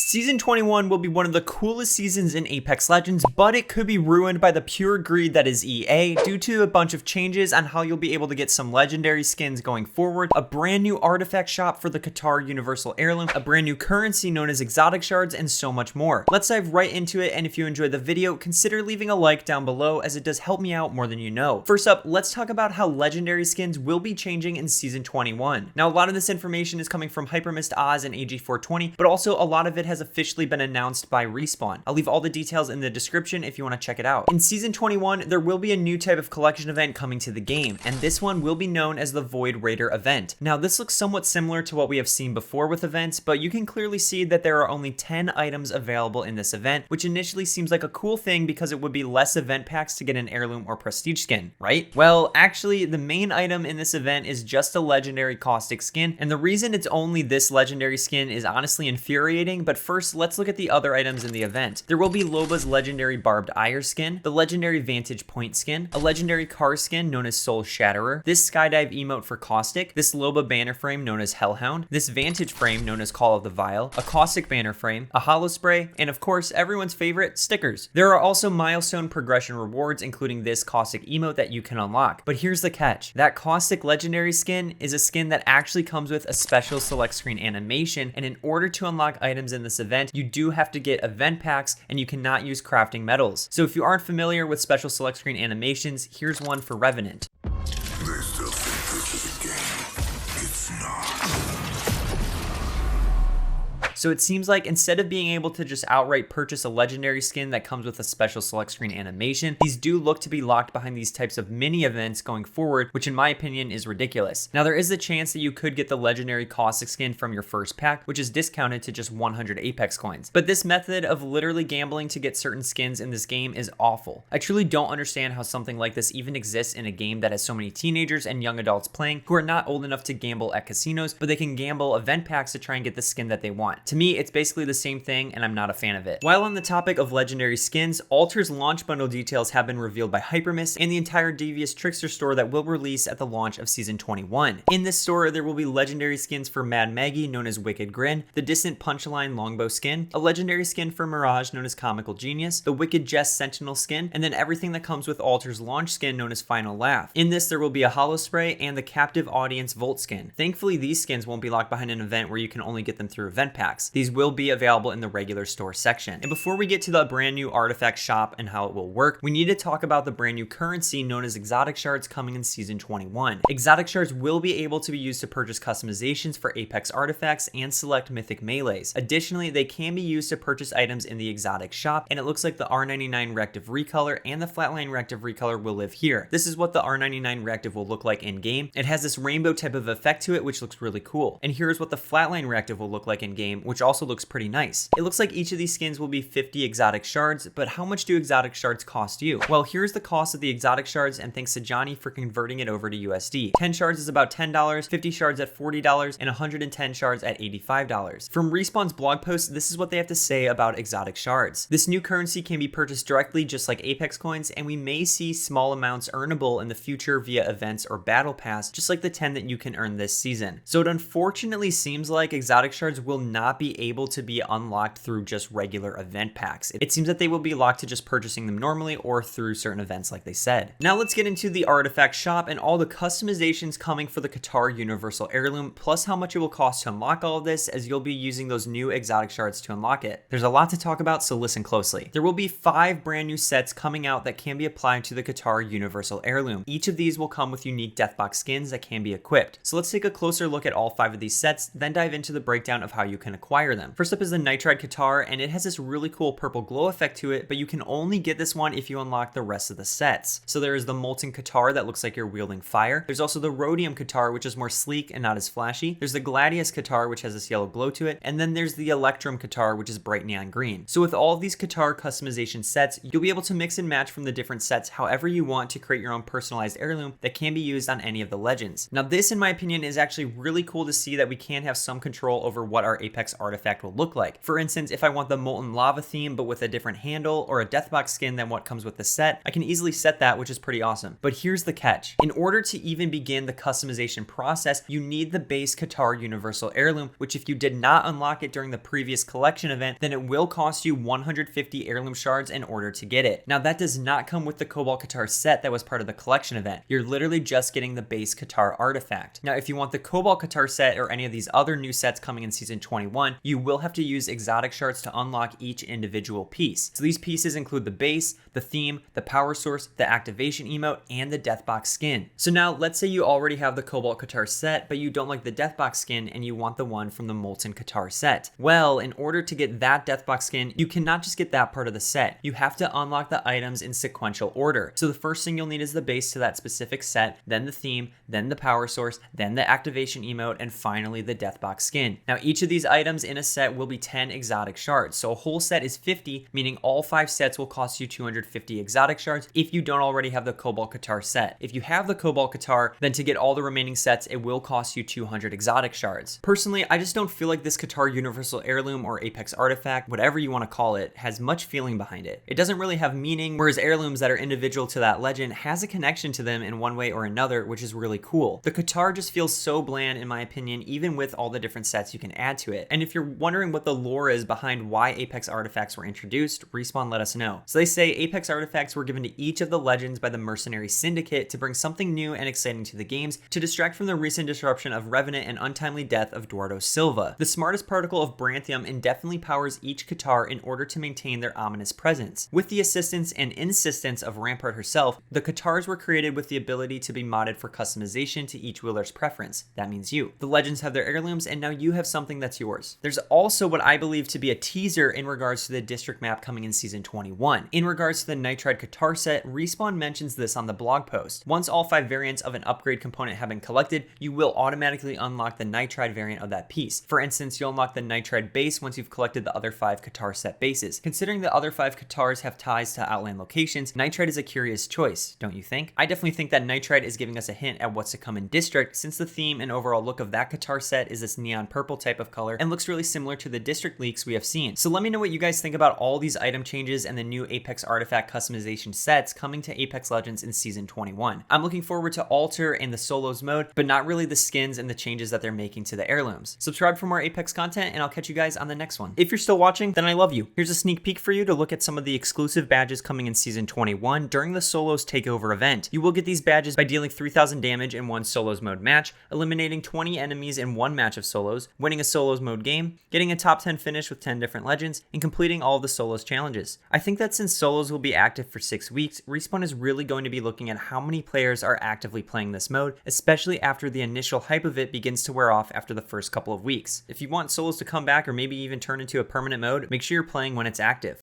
Season 21 will be one of the coolest seasons in Apex Legends, but it could be ruined by the pure greed that is EA due to a bunch of changes on how you'll be able to get some legendary skins going forward, a brand new artifact shop for the Katar Universal Heirloom, a brand new currency known as exotic shards, and so much more. Let's dive right into it, and if you enjoyed the video, consider leaving a like down below as it does help me out more than you know. First up, let's talk about how legendary skins will be changing in Season 21. Now, a lot of this information is coming from Hypermist Oz and AG420, but also a lot of it has officially been announced by Respawn. I'll leave all the details in the description if you want to check it out. In Season 21, there will be a new type of collection event coming to the game, and this one will be known as the Void Raider event. Now, this looks somewhat similar to what we have seen before with events, but you can clearly see that there are only 10 items available in this event, which initially seems like a cool thing because it would be less event packs to get an heirloom or prestige skin, right? Well, actually, the main item in this event is just a legendary caustic skin, and the reason it's only this legendary skin is honestly infuriating, but first, let's look at the other items in the event. There will be Loba's legendary barbed ire skin, the legendary vantage point skin, a legendary car skin known as Soul Shatterer, this skydive emote for caustic, this Loba banner frame known as Hellhound, this vantage frame known as Call of the Vile, a caustic banner frame, a hollow spray, and of course everyone's favorite, stickers. There are also milestone progression rewards including this caustic emote that you can unlock, but here's the catch. That caustic legendary skin is a skin that actually comes with a special select screen animation, and in order to unlock items in this event, you do have to get event packs and you cannot use crafting metals. So if you aren't familiar with special select screen animations, here's one for Revenant. They still think this is a game. It's not. So it seems like instead of being able to just outright purchase a legendary skin that comes with a special select screen animation, these do look to be locked behind these types of mini events going forward, which in my opinion is ridiculous. Now there is a chance that you could get the legendary caustic skin from your first pack, which is discounted to just 100 Apex coins. But this method of literally gambling to get certain skins in this game is awful. I truly don't understand how something like this even exists in a game that has so many teenagers and young adults playing who are not old enough to gamble at casinos, but they can gamble event packs to try and get the skin that they want. To me, it's basically the same thing, and I'm not a fan of it. While on the topic of legendary skins, Alter's launch bundle details have been revealed by Hypermist and the entire Devious Trickster store that will release at the launch of Season 21. In this store, there will be legendary skins for Mad Maggie, known as Wicked Grin, the Distant Punchline Longbow skin, a legendary skin for Mirage, known as Comical Genius, the Wicked Jest Sentinel skin, and then everything that comes with Alter's launch skin, known as Final Laugh. In this, there will be a Hollow Spray and the Captive Audience Volt skin. Thankfully, these skins won't be locked behind an event where you can only get them through event packs. These will be available in the regular store section. And before we get to the brand new artifact shop and how it will work, we need to talk about the brand new currency known as exotic shards coming in Season 21. Exotic shards will be able to be used to purchase customizations for Apex artifacts and select mythic melees. Additionally, they can be used to purchase items in the exotic shop, and it looks like the R99 Reactive Recolor and the Flatline Reactive Recolor will live here. This is what the R99 Reactive will look like in game. It has this rainbow type of effect to it, which looks really cool. And here's what the Flatline Reactive will look like in game, which also looks pretty nice. It looks like each of these skins will be 50 exotic shards, but how much do exotic shards cost you? Well, here's the cost of the exotic shards, and thanks to Johnny for converting it over to USD. 10 shards is about $10, 50 shards at $40, and 110 shards at $85. From Respawn's blog post, this is what they have to say about exotic shards. This new currency can be purchased directly just like Apex coins, and we may see small amounts earnable in the future via events or battle pass, just like the 10 that you can earn this season. So it unfortunately seems like exotic shards will not be able to be unlocked through just regular event packs. It seems that they will be locked to just purchasing them normally or through certain events like they said. Now let's get into the artifact shop and all the customizations coming for the Katar Universal Heirloom, plus how much it will cost to unlock all of this, as you'll be using those new exotic shards to unlock it. There's a lot to talk about, so listen closely. There will be 5 brand new sets coming out that can be applied to the Katar Universal Heirloom. Each of these will come with unique deathbox skins that can be equipped. So let's take a closer look at all 5 of these sets, then dive into the breakdown of how you can acquire them. First up is the Nitride Katar, and it has this really cool purple glow effect to it, but you can only get this one if you unlock the rest of the sets. So there is the Molten Katar that looks like you're wielding fire. There's also the Rhodium Katar, which is more sleek and not as flashy. There's the Gladius Katar, which has this yellow glow to it. And then there's the Electrum Katar, which is bright neon green. So with all of these Katar customization sets, you'll be able to mix and match from the different sets however you want to create your own personalized heirloom that can be used on any of the legends. Now this, in my opinion, is actually really cool to see that we can have some control over what our Apex Artifact will look like. For instance, if I want the Molten Lava theme but with a different handle or a Deathbox skin than what comes with the set, I can easily set that, which is pretty awesome. But here's the catch. In order to even begin the customization process, you need the base Katar Universal Heirloom, which if you did not unlock it during the previous collection event, then it will cost you 150 Heirloom Shards in order to get it. Now that does not come with the Cobalt Katar set that was part of the collection event. You're literally just getting the base Katar artifact. Now if you want the Cobalt Katar set or any of these other new sets coming in season 21, you will have to use exotic shards to unlock each individual piece. So these pieces include the base, the theme, the power source, the activation emote, and the Deathbox skin. So now let's say you already have the Cobalt Katar set, but you don't like the Deathbox skin and you want the one from the Molten Katar set. Well, in order to get that Deathbox skin, you cannot just get that part of the set. You have to unlock the items in sequential order. So the first thing you'll need is the base to that specific set, then the theme, then the power source, then the activation emote, and finally the Deathbox skin. Now each of these items in a set will be 10 exotic shards. So a whole set is 50, meaning all 5 sets will cost you 250 exotic shards if you don't already have the Cobalt Katar set. If you have the Cobalt Katar, then to get all the remaining sets, it will cost you 200 exotic shards. Personally, I just don't feel like this Katar Universal Heirloom or Apex Artifact, whatever you want to call it, has much feeling behind it. It doesn't really have meaning, whereas heirlooms that are individual to that legend has a connection to them in one way or another, which is really cool. The Katar just feels so bland in my opinion, even with all the different sets you can add to it. And if you're wondering what the lore is behind why Apex Artifacts were introduced, Respawn let us know. So they say Apex Artifacts were given to each of the legends by the Mercenary Syndicate to bring something new and exciting to the games to distract from the recent disruption of Revenant and untimely death of Eduardo Silva. The smartest particle of Branthium indefinitely powers each Katar in order to maintain their ominous presence. With the assistance and insistence of Rampart herself, the Katars were created with the ability to be modded for customization to each wielder's preference. That means you. The legends have their heirlooms and now you have something that's yours. There's also what I believe to be a teaser in regards to the district map coming in season 21. In regards to the Nitride Katar set, Respawn mentions this on the blog post. Once all 5 variants of an upgrade component have been collected, you will automatically unlock the Nitride variant of that piece. For instance, you'll unlock the Nitride base once you've collected the other 5 Katar set bases. Considering the other 5 Katars have ties to Outland locations, Nitride is a curious choice, don't you think? I definitely think that Nitride is giving us a hint at what's to come in District, since the theme and overall look of that Katar set is this neon purple type of color and looks really similar to the District leaks we have seen. So let me know what you guys think about all these item changes and the new Apex Artifact customization sets coming to Apex Legends in season 21. I'm looking forward to Alter and the Solos mode, but not really the skins and the changes that they're making to the heirlooms. Subscribe for more Apex content and I'll catch you guys on the next one. If you're still watching, then I love you. Here's a sneak peek for you to look at some of the exclusive badges coming in season 21 during the Solos takeover event. You will get these badges by dealing 3,000 damage in one Solos mode match, eliminating 20 enemies in one match of Solos, winning a Solos mode game, getting a top 10 finish with 10 different legends, and completing all of the Solos challenges. I think that since Solos will be active for 6 weeks, Respawn is really going to be looking at how many players are actively playing this mode, especially after the initial hype of it begins to wear off after the first couple of weeks. If you want Solos to come back or maybe even turn into a permanent mode, make sure you're playing when it's active.